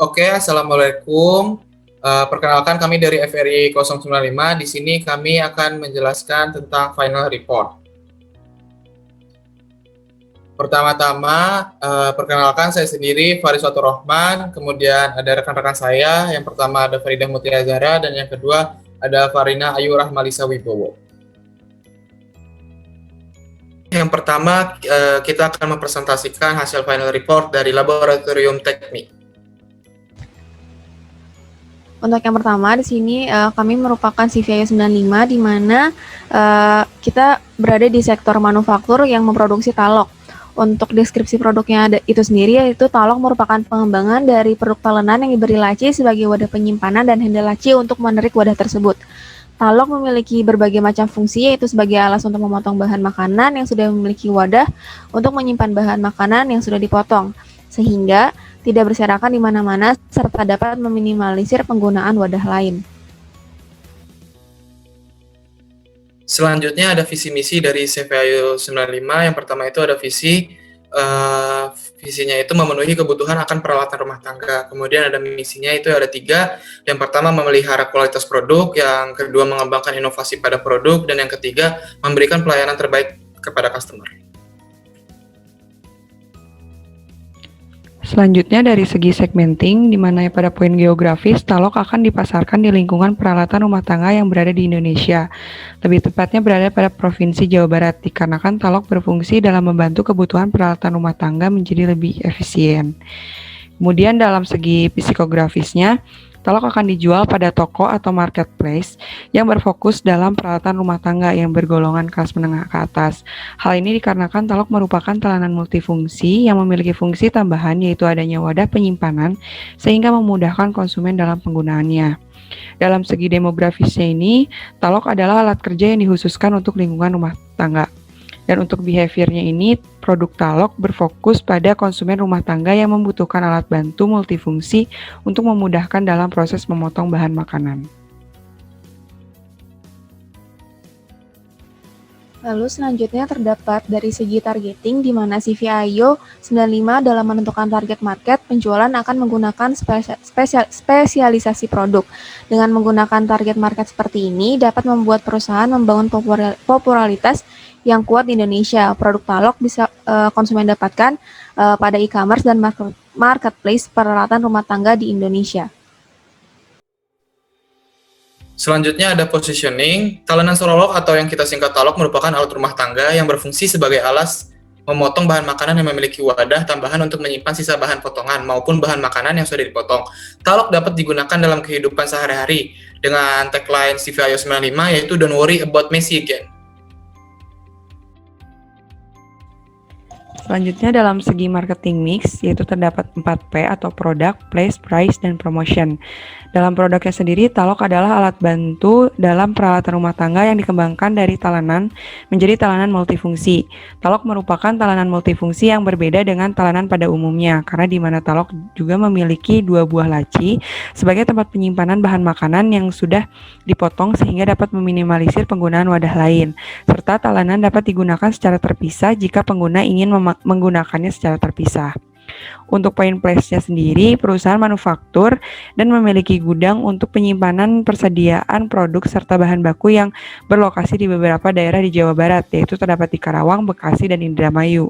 Oke, Assalamualaikum. Perkenalkan kami dari FRI 095. Di sini kami akan menjelaskan tentang final report. Pertama-tama, perkenalkan saya sendiri Faris Rahman, kemudian ada rekan-rekan saya. Yang pertama ada Faridah Mutia Zahra, dan yang kedua ada Farina Ayu Rahmalisa Wibowo. Yang pertama, kita akan mempresentasikan hasil final report dari Laboratorium Teknik. Untuk yang pertama di sini kami merupakan CVIO 95 di mana kita berada di sektor manufaktur yang memproduksi talok. Untuk deskripsi produknya itu sendiri yaitu talok merupakan pengembangan dari produk talenan yang diberi laci sebagai wadah penyimpanan dan handle laci untuk menarik wadah tersebut. Talok memiliki berbagai macam fungsi yaitu sebagai alas untuk memotong bahan makanan yang sudah memiliki wadah untuk menyimpan bahan makanan yang sudah dipotong, sehingga tidak berserakan di mana-mana serta dapat meminimalisir penggunaan wadah lain. Selanjutnya ada visi misi dari CVIO 95. Yang pertama itu ada visinya itu memenuhi kebutuhan akan peralatan rumah tangga. Kemudian ada misinya itu ada 3. Yang pertama memelihara kualitas produk, yang kedua mengembangkan inovasi pada produk, dan yang ketiga memberikan pelayanan terbaik kepada customer. Selanjutnya dari segi segmenting, di mana pada poin geografis, talok akan dipasarkan di lingkungan peralatan rumah tangga yang berada di Indonesia. Lebih tepatnya berada pada Provinsi Jawa Barat, dikarenakan talok berfungsi dalam membantu kebutuhan peralatan rumah tangga menjadi lebih efisien. Kemudian dalam segi psikografisnya, talok akan dijual pada toko atau marketplace yang berfokus dalam peralatan rumah tangga yang bergolongan kelas menengah ke atas. Hal ini dikarenakan talok merupakan talenan multifungsi yang memiliki fungsi tambahan yaitu adanya wadah penyimpanan sehingga memudahkan konsumen dalam penggunaannya. Dalam segi demografisnya ini, talok adalah alat kerja yang dikhususkan untuk lingkungan rumah tangga. Dan untuk behaviornya ini, produk talok berfokus pada konsumen rumah tangga yang membutuhkan alat bantu multifungsi untuk memudahkan dalam proses memotong bahan makanan. Lalu selanjutnya terdapat dari segi targeting di mana CVIO 95 dalam menentukan target market penjualan akan menggunakan spesialisasi produk. Dengan menggunakan target market seperti ini dapat membuat perusahaan membangun popularitas yang kuat di Indonesia. Produk talok bisa konsumen dapatkan pada e-commerce dan marketplace peralatan rumah tangga di Indonesia. Selanjutnya ada positioning. Talenan sololok atau yang kita singkat talok merupakan alat rumah tangga yang berfungsi sebagai alas memotong bahan makanan yang memiliki wadah tambahan untuk menyimpan sisa bahan potongan maupun bahan makanan yang sudah dipotong. Talok dapat digunakan dalam kehidupan sehari-hari dengan tagline CVIO 95 yaitu Don't worry about messy again. Selanjutnya dalam segi marketing mix, yaitu terdapat 4P atau Product, Place, Price, dan Promotion. Dalam produknya sendiri, talok adalah alat bantu dalam peralatan rumah tangga yang dikembangkan dari talenan menjadi talenan multifungsi. Talok merupakan talenan multifungsi yang berbeda dengan talenan pada umumnya, karena di mana talok juga memiliki 2 buah laci sebagai tempat penyimpanan bahan makanan yang sudah dipotong sehingga dapat meminimalisir penggunaan wadah lain, serta talenan dapat digunakan secara terpisah jika pengguna ingin menggunakannya secara terpisah. Untuk poin place-nya sendiri, perusahaan manufaktur dan memiliki gudang untuk penyimpanan persediaan produk serta bahan baku yang berlokasi di beberapa daerah di Jawa Barat, yaitu terdapat di Karawang, Bekasi, dan Indramayu.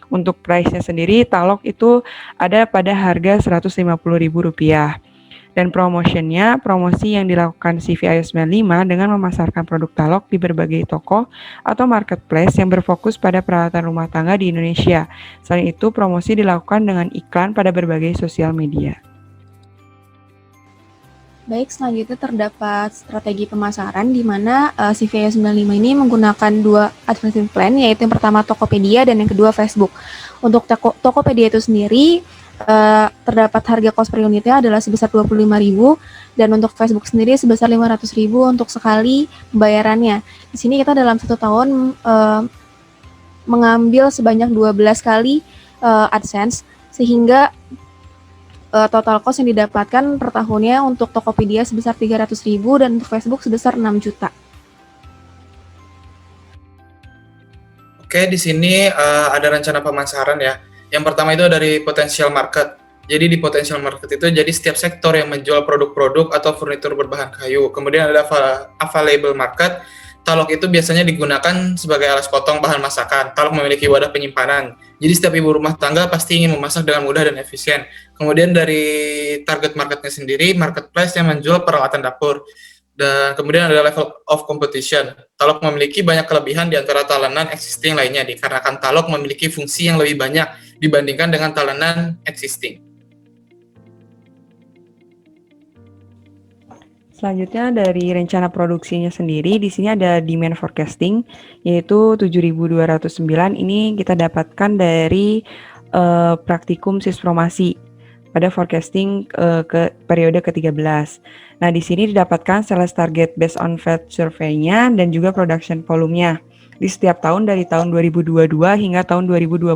Untuk price-nya sendiri, talok itu ada pada harga Rp150.000. Dan promotionnya, promosi yang dilakukan CVIO 95 dengan memasarkan produk talok di berbagai toko atau marketplace yang berfokus pada peralatan rumah tangga di Indonesia. Selain itu, promosi dilakukan dengan iklan pada berbagai sosial media. Baik, selanjutnya terdapat strategi pemasaran di mana CVIO 95 ini menggunakan 2 advertising plan, yaitu yang pertama Tokopedia dan yang kedua Facebook. Untuk Tokopedia itu sendiri, terdapat harga cost per unitnya adalah sebesar 25.000 dan untuk Facebook sendiri sebesar 500.000 untuk sekali pembayarannya. Di sini kita dalam 1 tahun mengambil sebanyak 12 kali AdSense sehingga total cost yang didapatkan per tahunnya untuk Tokopedia sebesar 300.000 dan untuk Facebook sebesar 6 juta. Oke, di sini ada rencana pemasaran ya. Yang pertama itu dari potential market. Jadi di potential market itu jadi setiap sektor yang menjual produk-produk atau furnitur berbahan kayu. Kemudian ada available market. Talok itu biasanya digunakan sebagai alas potong bahan masakan. Talok memiliki wadah penyimpanan. Jadi setiap ibu rumah tangga pasti ingin memasak dengan mudah dan efisien. Kemudian dari target marketnya sendiri, marketplace yang menjual peralatan dapur. Dan kemudian ada level of competition. Talok memiliki banyak kelebihan di antara talenan existing lainnya, dikarenakan Talok memiliki fungsi yang lebih banyak dibandingkan dengan talenan existing. Selanjutnya dari rencana produksinya sendiri, di sini ada demand forecasting, yaitu 7.209 ini kita dapatkan dari praktikum sispromasi pada forecasting ke periode ke-13. Nah, di sini didapatkan sales target based on Fed survey-nya dan juga production volume-nya di setiap tahun dari tahun 2022 hingga tahun 2027.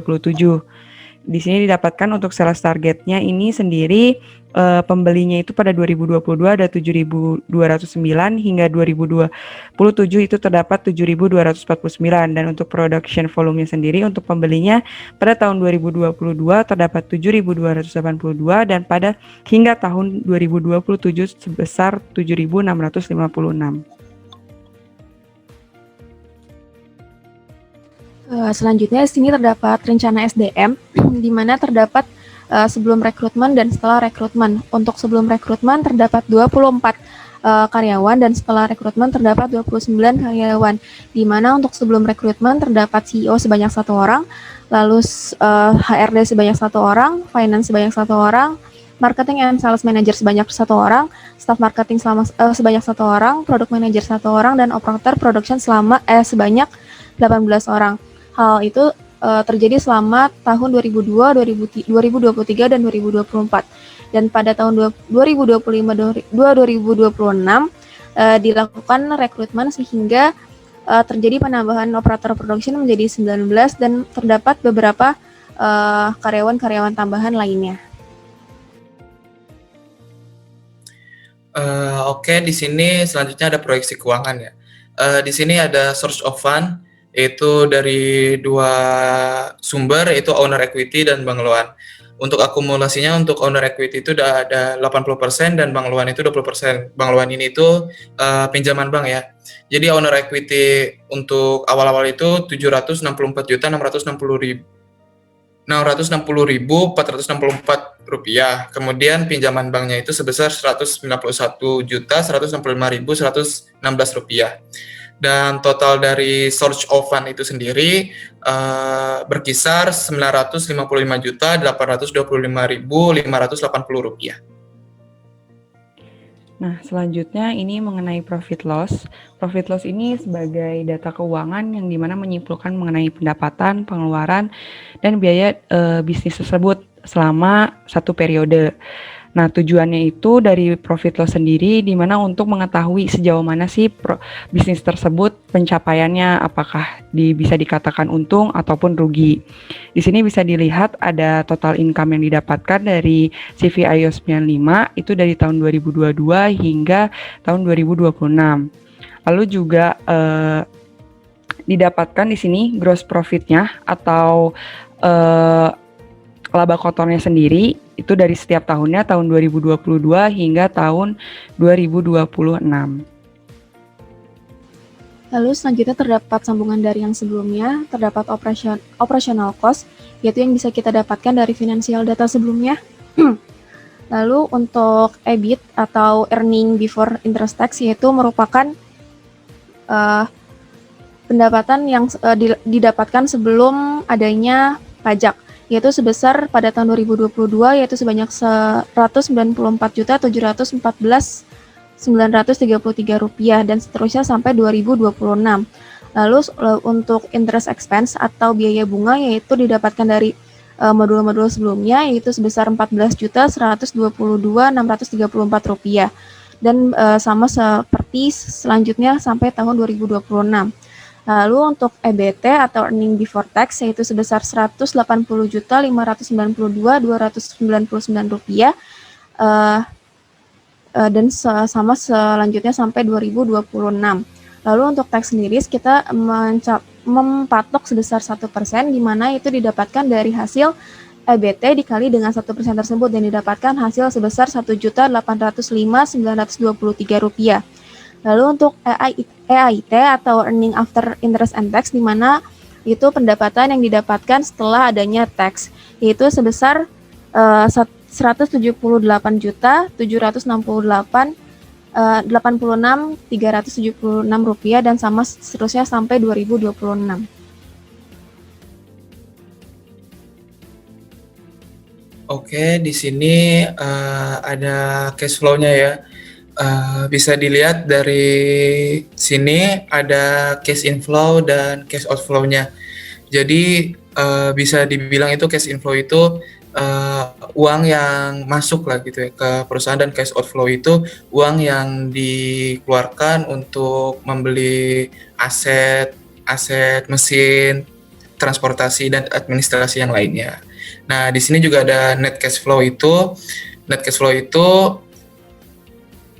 Di sini didapatkan untuk sales targetnya ini sendiri pembelinya itu pada 2022 ada 7.209 hingga 2027 itu terdapat 7.249 dan untuk production volume sendiri untuk pembelinya pada tahun 2022 terdapat 7.282 dan pada hingga tahun 2027 sebesar 7.656. Selanjutnya di sini terdapat rencana SDM di mana terdapat sebelum rekrutmen dan setelah rekrutmen. Untuk sebelum rekrutmen terdapat 24 karyawan dan setelah rekrutmen terdapat 29 karyawan. Di mana untuk sebelum rekrutmen terdapat CEO sebanyak 1 orang, lalu HRD sebanyak 1 orang, finance sebanyak 1 orang, marketing and sales manager sebanyak 1 orang, staff marketing sebanyak 1 orang, product manager 1 orang, dan operator production sebanyak 18 orang. Hal itu terjadi selama tahun 2002, 2023, dan 2024. Dan pada tahun 2025-2026 dilakukan rekrutmen sehingga terjadi penambahan operator production menjadi 19 dan terdapat beberapa karyawan-karyawan tambahan lainnya. Oke, di sini selanjutnya ada proyeksi keuangan ya. Di sini ada source of fund, yaitu dari 2 sumber, yaitu owner equity dan Bank Luan. Untuk akumulasinya untuk owner equity itu udah ada 80% dan Bank Luan itu 20%. Bank Luan ini itu pinjaman bank ya. Jadi owner equity untuk awal-awal itu 761.660.464 rupiah. Kemudian pinjaman banknya itu sebesar 191.165.116 rupiah. Dan total dari source of fund itu sendiri berkisar 955.825.580 rupiah. Nah, selanjutnya ini mengenai profit loss. Profit loss ini sebagai data keuangan yang dimana menyimpulkan mengenai pendapatan, pengeluaran, dan biaya bisnis tersebut selama satu periode. Nah, tujuannya itu dari profit loss sendiri dimana untuk mengetahui sejauh mana sih bisnis tersebut pencapaiannya, apakah bisa dikatakan untung ataupun rugi. Di sini bisa dilihat ada total income yang didapatkan dari CVIO 95 itu dari tahun 2022 hingga tahun 2026. Lalu juga didapatkan di sini gross profit-nya atau laba kotornya sendiri itu dari setiap tahunnya tahun 2022 hingga tahun 2026. Lalu selanjutnya terdapat sambungan dari yang sebelumnya, terdapat operational cost, yaitu yang bisa kita dapatkan dari financial data sebelumnya. Lalu untuk EBIT atau earning before interest tax, yaitu merupakan pendapatan yang didapatkan sebelum adanya pajak, yaitu sebesar pada tahun 2022 yaitu sebanyak 194.714.933 rupiah dan seterusnya sampai 2026. Lalu untuk interest expense atau biaya bunga yaitu didapatkan dari modul-modul sebelumnya yaitu sebesar 14.122.634 rupiah dan sama seperti selanjutnya sampai tahun 2026. Lalu untuk EBT atau earning before tax yaitu sebesar 180.592.299 rupiah dan sama selanjutnya sampai 2026. Lalu untuk tax sendiri kita mempatok sebesar 1% di mana itu didapatkan dari hasil EBT dikali dengan 1% tersebut dan didapatkan hasil sebesar Rp1.805.923. Lalu untuk EAIT atau Earning After Interest and Tax, di mana itu pendapatan yang didapatkan setelah adanya tax, yaitu sebesar Rp178.768.86.376 dan sama seterusnya sampai 2026. Oke, di sini ada cash flow-nya ya. Bisa dilihat dari sini ada cash inflow dan cash outflow-nya. Jadi bisa dibilang itu cash inflow itu uang yang masuk lah gitu ya ke perusahaan, dan cash outflow itu uang yang dikeluarkan untuk membeli aset, mesin, transportasi dan administrasi yang lainnya. Nah, di sini juga ada net cash flow itu. Net cash flow itu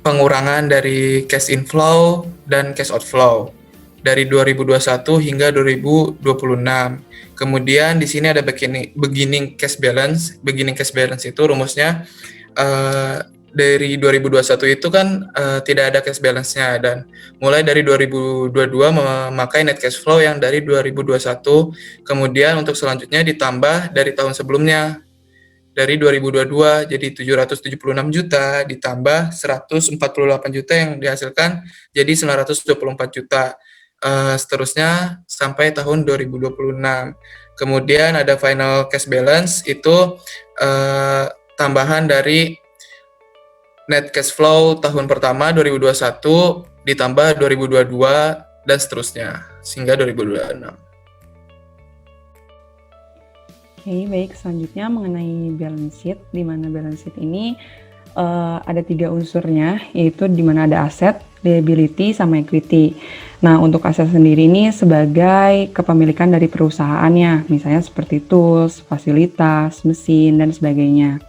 pengurangan dari cash inflow dan cash outflow dari 2021 hingga 2026. Kemudian di sini ada beginning cash balance. Beginning cash balance itu rumusnya dari 2021 itu kan tidak ada cash balance-nya, dan mulai dari 2022 memakai net cash flow yang dari 2021, kemudian untuk selanjutnya ditambah dari tahun sebelumnya dari 2022 jadi 776 juta ditambah 148 juta yang dihasilkan jadi 924 juta, seterusnya sampai tahun 2026. Kemudian ada final cash balance, itu tambahan dari net cash flow tahun pertama 2021 ditambah 2022 dan seterusnya sehingga 2026. Oke, baik. Selanjutnya mengenai balance sheet, di mana balance sheet ini ada 3 unsurnya, yaitu di mana ada aset, liability, sama equity. Nah, untuk aset sendiri ini sebagai kepemilikan dari perusahaannya, misalnya seperti tools, fasilitas, mesin, dan sebagainya.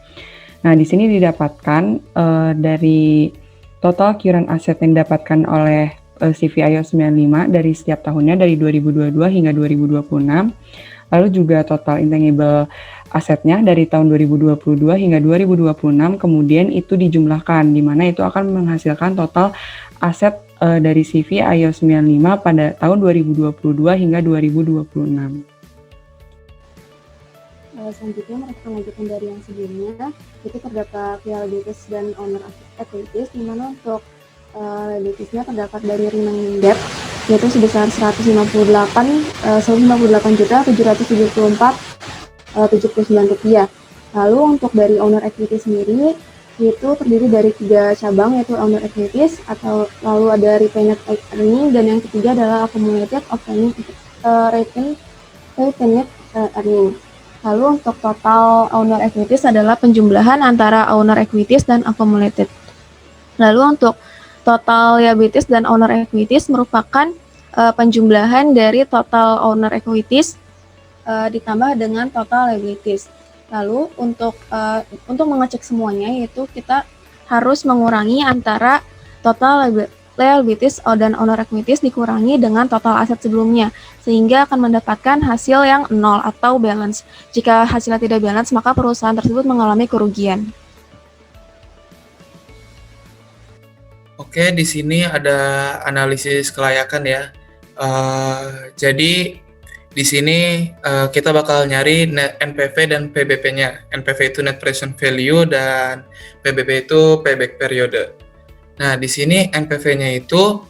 Nah, di sini didapatkan dari total current asset yang didapatkan oleh CV iOS 95 dari setiap tahunnya dari 2022 hingga 2026. Lalu juga total intangible asetnya dari tahun 2022 hingga 2026, kemudian itu dijumlahkan, di mana itu akan menghasilkan total aset dari CV iOS 95 pada tahun 2022 hingga 2026. Selanjutnya mereka lanjutkan dari yang sebelumnya, itu terdapat liabilities dan owner equities, di mana untuk liabilitiesnya terdapat dari remaining debt, yaitu sebesar 158.774.79 rupiah. Lalu untuk dari owner equity sendiri itu terdiri dari 3 cabang, yaitu owner equities, atau lalu ada retained earning, dan yang ketiga adalah accumulated retained earning. Lalu untuk total owner equities adalah penjumlahan antara owner equities dan accumulated. Lalu untuk total liabilities dan owner equities merupakan penjumlahan dari total owner equities ditambah dengan total liabilities. Lalu untuk mengecek semuanya, yaitu kita harus mengurangi antara total liabilities dan owner equities dikurangi dengan total aset sebelumnya, sehingga akan mendapatkan hasil yang nol atau balance. Jika hasilnya tidak balance, maka perusahaan tersebut mengalami kerugian. Oke, di sini ada analisis kelayakan ya. Jadi di sini kita bakal nyari net NPV dan PBP-nya. NPV itu net present value dan PBP itu payback period. Nah, di sini NPV-nya itu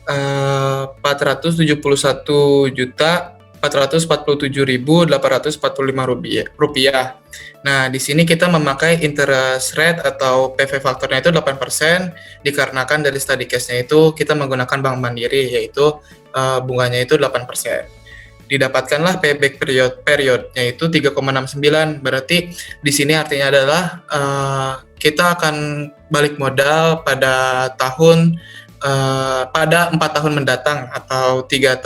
471.447.845 rupiah. Nah, di sini kita memakai interest rate atau PV faktornya itu 8%, dikarenakan dari study case-nya itu kita menggunakan Bank Mandiri, yaitu bunganya itu 8%. Didapatkanlah payback periodnya itu 3,69. Berarti di sini artinya adalah kita akan balik modal pada pada 4 tahun mendatang atau 3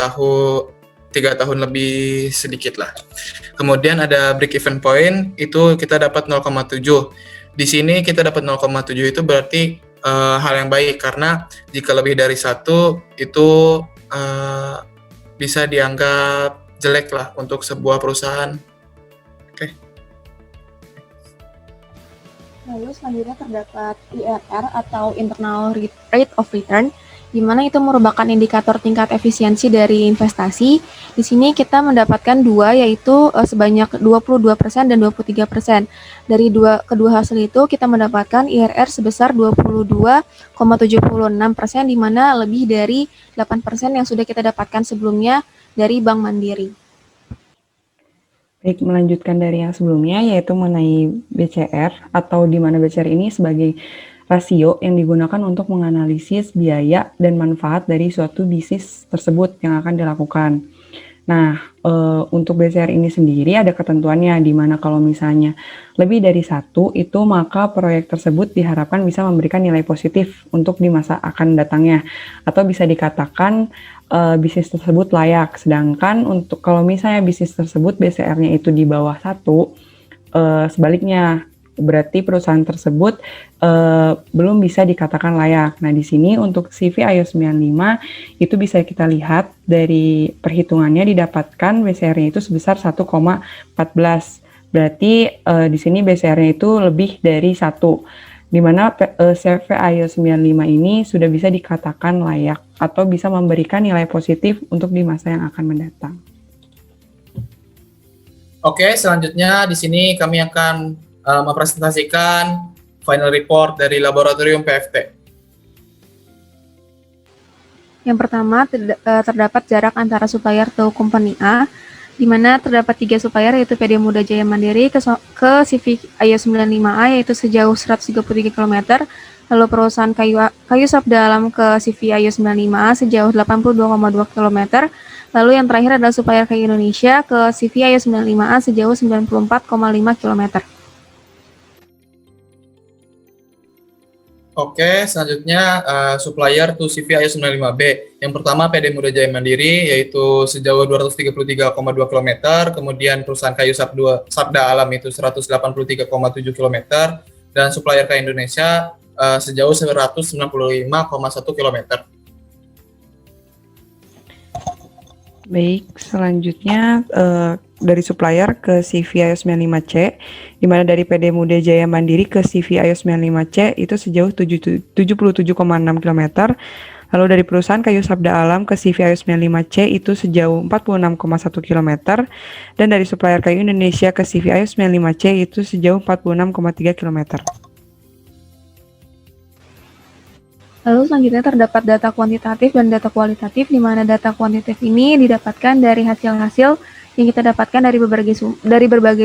tahun lebih sedikit lah. Kemudian ada break even point, itu kita dapat 0,7. Di sini kita dapat 0,7 itu berarti hal yang baik, karena jika lebih dari 1 itu bisa dianggap jelek lah untuk sebuah perusahaan. Oke. Lalu selanjutnya terdapat IRR atau Internal Rate of Return, di mana itu merupakan indikator tingkat efisiensi dari investasi. Di sini kita mendapatkan dua, yaitu sebanyak 22% dan 23%. Dari kedua hasil itu kita mendapatkan IRR sebesar 22,76%, di mana lebih dari 8% yang sudah kita dapatkan sebelumnya dari Bank Mandiri. Baik, melanjutkan dari yang sebelumnya, yaitu mengenai BCR, atau di mana BCR ini sebagai rasio yang digunakan untuk menganalisis biaya dan manfaat dari suatu bisnis tersebut yang akan dilakukan. Nah, untuk BCR ini sendiri ada ketentuannya, di mana kalau misalnya lebih dari satu, itu maka proyek tersebut diharapkan bisa memberikan nilai positif untuk di masa akan datangnya, atau bisa dikatakan bisnis tersebut layak. Sedangkan untuk kalau misalnya bisnis tersebut BCR-nya itu di bawah satu, sebaliknya berarti perusahaan tersebut belum bisa dikatakan layak. Nah, di sini untuk CV ISO 95 itu bisa kita lihat dari perhitungannya didapatkan BCR-nya itu sebesar 1,14. Berarti di sini BCR-nya itu lebih dari 1, di mana CV ISO 95 ini sudah bisa dikatakan layak atau bisa memberikan nilai positif untuk di masa yang akan mendatang. Oke, selanjutnya di sini kami akan mempresentasikan final report dari laboratorium PFT. Yang pertama, terdapat jarak antara supplier atau company A, di mana terdapat 3 supplier, yaitu PD Muda Jaya Mandiri ke CV ISO 95A, yaitu sejauh 133 km, lalu perusahaan kayu Sabda Alam ke CV ISO 95A sejauh 82,2 km, lalu yang terakhir adalah supplier kayu Indonesia ke CV ISO 95A sejauh 94,5 km. Oke, selanjutnya supplier to CV ISO 95B. Yang pertama PD Muda Jaya Mandiri, yaitu sejauh 233,2 km, kemudian perusahaan kayu Sabda Alam itu 183,7 km, dan supplier kayu Indonesia sejauh 195,1 km. Baik, selanjutnya dari supplier ke CV ISO 95C, di mana dari PD Muda Jaya Mandiri ke CV ISO 95C itu sejauh 77,6 km, lalu dari perusahaan kayu Sabda Alam ke CV ISO 95C itu sejauh 46,1 km, dan dari supplier kayu Indonesia ke CV ISO 95C itu sejauh 46,3 km. Lalu selanjutnya terdapat data kuantitatif dan data kualitatif, di mana data kuantitatif ini didapatkan dari hasil-hasil yang kita dapatkan dari berbagai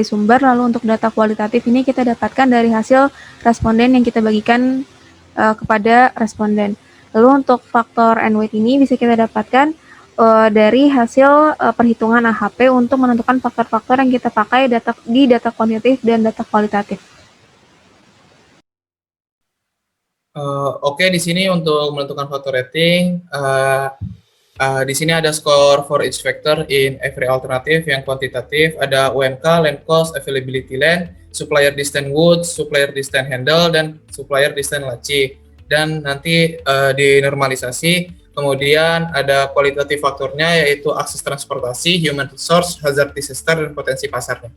sumber. Lalu untuk data kualitatif ini kita dapatkan dari hasil responden yang kita bagikan kepada responden. Lalu untuk faktor and weight ini bisa kita dapatkan dari hasil perhitungan AHP untuk menentukan faktor-faktor yang kita pakai di data kuantitatif dan data kualitatif. Oke, di sini untuk menentukan faktor rating, di sini ada score for each factor in every alternative yang kuantitatif, ada UMK, land cost, availability land, supplier distance goods, supplier distance handle, dan supplier distance laci. Dan nanti dinormalisasi, kemudian ada kualitatif faktornya, yaitu akses transportasi, human resource, hazard disaster, dan potensi pasarnya.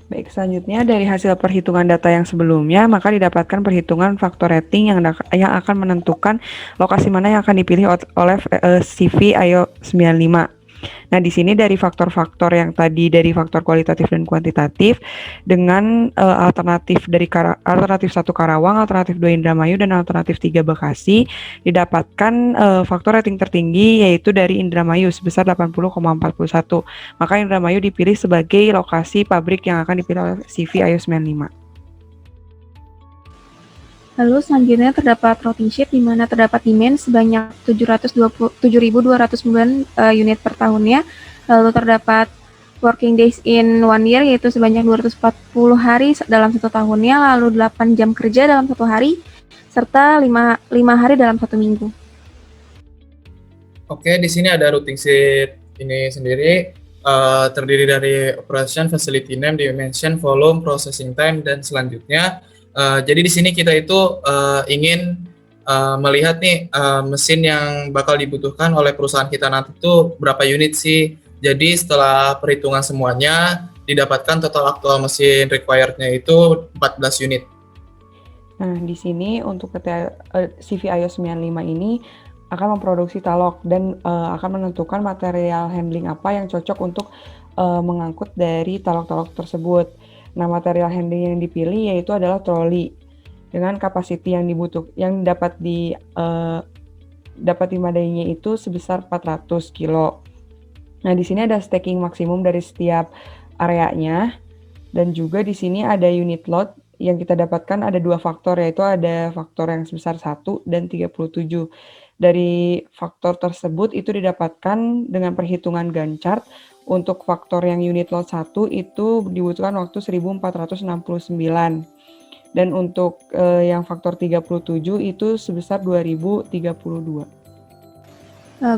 Baik, selanjutnya dari hasil perhitungan data yang sebelumnya, maka didapatkan perhitungan faktor rating yang akan menentukan lokasi mana yang akan dipilih oleh CV ISO 95. Nah, di sini dari faktor-faktor yang tadi dari faktor kualitatif dan kuantitatif dengan alternatif 1 Karawang, alternatif 2 Indramayu, dan alternatif 3 Bekasi didapatkan faktor rating tertinggi yaitu dari Indramayu sebesar 80,41. Maka Indramayu dipilih sebagai lokasi pabrik yang akan dipilih oleh CV ISO 95. Lalu selanjutnya terdapat routing shift, di mana terdapat demand sebanyak 7.209 unit per tahunnya. Lalu terdapat working days in 1 year, yaitu sebanyak 240 hari dalam 1 tahunnya, lalu 8 jam kerja dalam 1 hari, serta 5 hari dalam 1 minggu. Oke, di sini ada routing sheet ini sendiri, terdiri dari operation, facility name, dimension, volume, processing time, dan selanjutnya. Jadi di sini kita itu ingin melihat nih mesin yang bakal dibutuhkan oleh perusahaan kita nanti itu berapa unit sih. Jadi setelah perhitungan semuanya, didapatkan total aktual mesin required-nya itu 14 unit. Nah, di sini untuk CV iOS 95 ini akan memproduksi talok dan akan menentukan material handling apa yang cocok untuk mengangkut dari talok-talok tersebut. Nah, material handling yang dipilih yaitu adalah troli dengan kapasiti yang dapat dimadainya itu sebesar 400 kilo. Nah, di sini ada stacking maksimum dari setiap areanya dan juga di sini ada unit load yang kita dapatkan ada 2 faktor, yaitu ada faktor yang sebesar 1 dan 37. Dari faktor tersebut itu didapatkan dengan perhitungan Gantt chart. Untuk faktor yang unit load 1 itu dibutuhkan waktu 1469. Dan untuk yang faktor 37 itu sebesar 2032.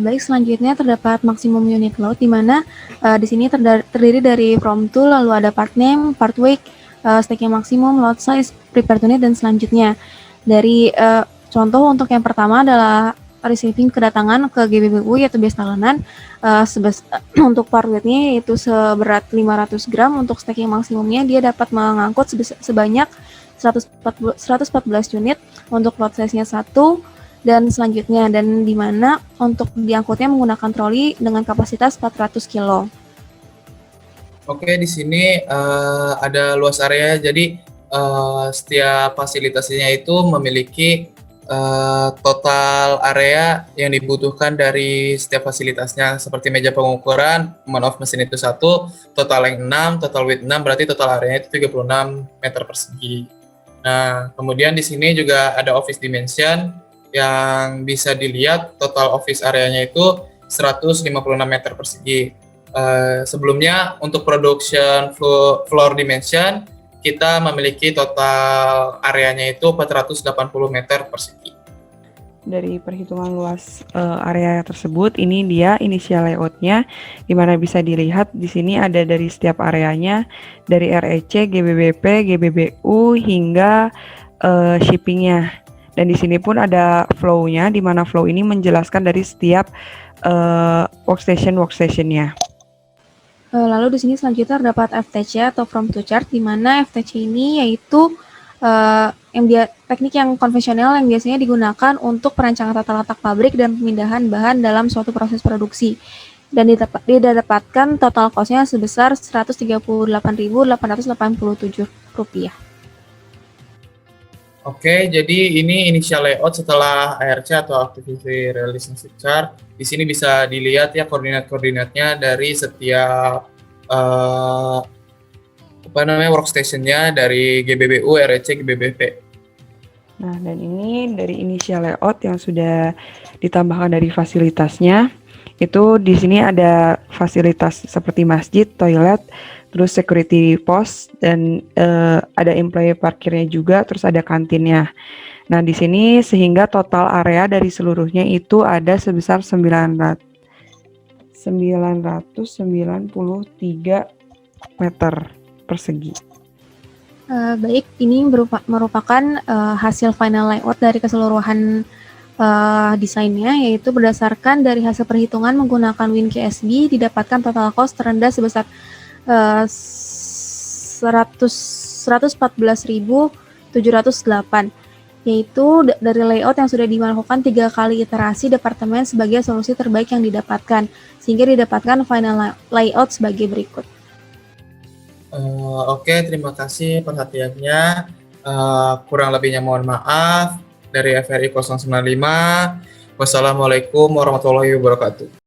Baik, selanjutnya terdapat maksimum unit load di mana di sini terdiri dari from tool, lalu ada part name, part weight, stacking maksimum, load size, prepared unit, dan selanjutnya. Dari contoh untuk yang pertama adalah receiving kedatangan ke GBBU yaitu base talenan untuk part weight-nya yaitu seberat 500 gram, untuk stacking maksimumnya dia dapat mengangkut sebanyak 114 unit, untuk load size-nya 1, dan selanjutnya, dan di mana untuk diangkutnya menggunakan troli dengan kapasitas 400 kilo. Oke, di sini ada luas area, jadi setiap fasilitasnya itu memiliki total area yang dibutuhkan dari setiap fasilitasnya, seperti meja pengukuran, amount of mesin itu 1, total length 6, total width 6, berarti total areanya itu 36 meter persegi. Nah, kemudian di sini juga ada office dimension yang bisa dilihat total office areanya itu 156 meter persegi. Sebelumnya untuk production floor dimension kita memiliki total areanya itu 480 meter persegi. Dari perhitungan luas area tersebut, ini dia initial layout-nya, di mana bisa dilihat di sini ada dari setiap areanya, dari REC, GBBP, GBBU hingga shipping-nya. Dan di sini pun ada flow-nya, di mana flow ini menjelaskan dari setiap workstation-nya. Lalu di sini selanjutnya terdapat FTC atau from to chart, di mana FTC ini yaitu teknik yang konvensional yang biasanya digunakan untuk perancangan tata letak pabrik dan pemindahan bahan dalam suatu proses produksi. Dan didapatkan total cost-nya sebesar Rp138.887. Oke, jadi ini initial layout setelah ARC atau Activity Relationship Chart. Di sini bisa dilihat ya koordinat-koordinatnya dari setiap workstation-nya dari GBBU, REC, GBBP. Nah, dan ini dari initial layout yang sudah ditambahkan dari fasilitasnya. Itu di sini ada fasilitas seperti masjid, toilet, terus security post, dan ada employee parkirnya juga, terus ada kantinnya. Nah, di sini sehingga total area dari seluruhnya itu ada sebesar 993 meter persegi. Baik, ini merupakan hasil final layout dari keseluruhan desainnya, yaitu berdasarkan dari hasil perhitungan menggunakan WinKSB didapatkan total cost terendah sebesar 114.708, yaitu dari layout yang sudah dilakukan 3 kali iterasi departemen sebagai solusi terbaik yang didapatkan, sehingga didapatkan final layout sebagai berikut. Oke, terima kasih perhatiannya. Kurang lebihnya mohon maaf. Dari FRI 095. Wassalamualaikum warahmatullahi wabarakatuh.